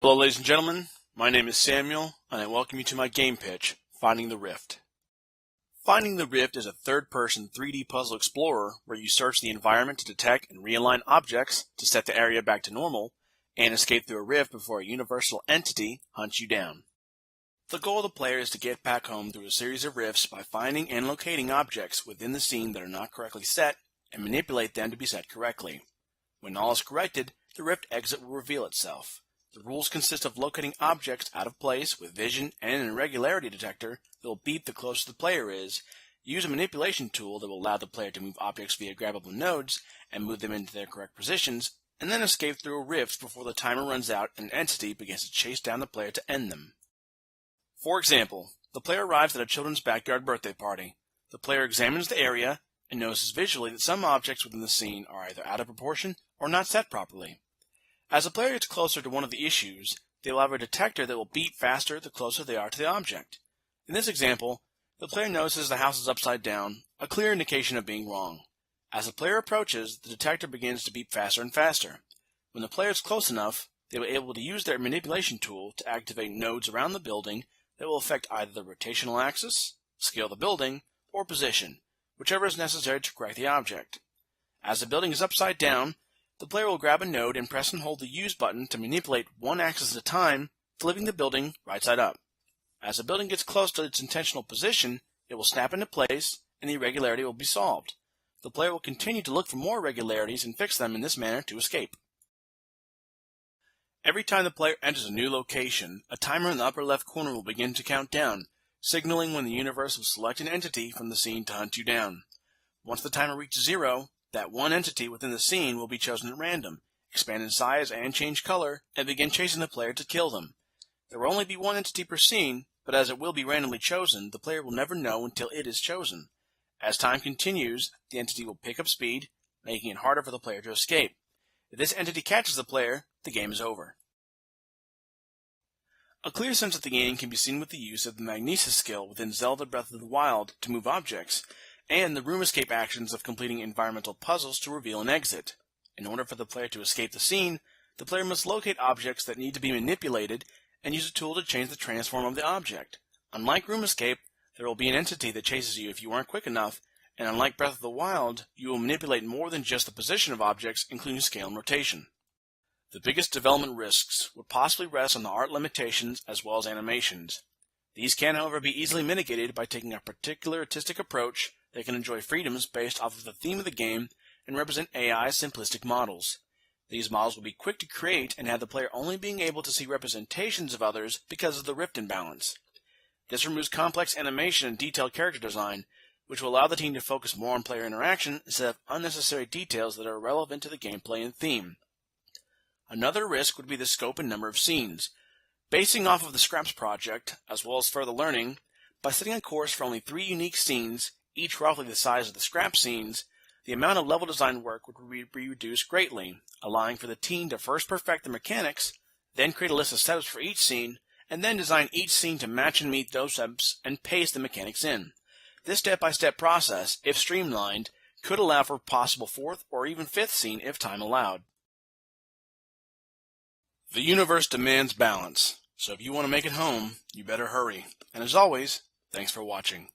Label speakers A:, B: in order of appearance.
A: Hello ladies and gentlemen, my name is Samuel, and I welcome you to my game pitch, Finding the Rift. Finding the Rift is a third-person 3D puzzle explorer where you search the environment to detect and realign objects to set the area back to normal, and escape through a rift before a universal entity hunts you down. The goal of the player is to get back home through a series of rifts by finding and locating objects within the scene that are not correctly set, and manipulate them to be set correctly. When all is corrected, the rift exit will reveal itself. The rules consist of locating objects out of place with vision and an irregularity detector that will beep the closer the player is, use a manipulation tool that will allow the player to move objects via grabbable nodes and move them into their correct positions, and then escape through a rift before the timer runs out and an entity begins to chase down the player to end them. For example, the player arrives at a children's backyard birthday party. The player examines the area and notices visually that some objects within the scene are either out of proportion or not set properly. As the player gets closer to one of the issues, they will have a detector that will beep faster the closer they are to the object. In this example, the player notices the house is upside down, a clear indication of being wrong. As the player approaches, the detector begins to beep faster and faster. When the player is close enough, they will be able to use their manipulation tool to activate nodes around the building that will affect either the rotational axis, scale of the building, or position, whichever is necessary to correct the object. As the building is upside down, the player will grab a node and press and hold the Use button to manipulate one axis at a time, flipping the building right side up. As the building gets close to its intentional position, it will snap into place and the irregularity will be solved. The player will continue to look for more irregularities and fix them in this manner to escape. Every time the player enters a new location, a timer in the upper left corner will begin to count down, signaling when the universe will select an entity from the scene to hunt you down. Once the timer reaches 0, that one entity within the scene will be chosen at random, expand in size and change color, and begin chasing the player to kill them. There will only be one entity per scene, but as it will be randomly chosen, the player will never know until it is chosen. As time continues, the entity will pick up speed, making it harder for the player to escape. If this entity catches the player, the game is over. A clear sense of the game can be seen with the use of the Magnesis skill within Zelda Breath of the Wild to move objects, and the room escape actions of completing environmental puzzles to reveal an exit. In order for the player to escape the scene, the player must locate objects that need to be manipulated and use a tool to change the transform of the object. Unlike room escape, there will be an entity that chases you if you aren't quick enough, and unlike Breath of the Wild, you will manipulate more than just the position of objects, including scale and rotation. The biggest development risks would possibly rest on the art limitations as well as animations. These can, however, be easily mitigated by taking a particular artistic approach that can enjoy freedoms based off of the theme of the game and represent AI simplistic models. These models will be quick to create and have the player only being able to see representations of others because of the rift imbalance. This removes complex animation and detailed character design, which will allow the team to focus more on player interaction instead of unnecessary details that are irrelevant to the gameplay and theme. Another risk would be the scope and number of scenes. Basing off of the Scraps project, as well as further learning, by setting a course for only 3 unique scenes, each roughly the size of the scrap scenes, the amount of level design work would be reduced greatly, allowing for the team to first perfect the mechanics, then create a list of setups for each scene, and then design each scene to match and meet those setups and paste the mechanics in. This step-by-step process, if streamlined, could allow for a possible 4th or even 5th scene if time allowed. The universe demands balance, so if you want to make it home, you better hurry. And as always, thanks for watching.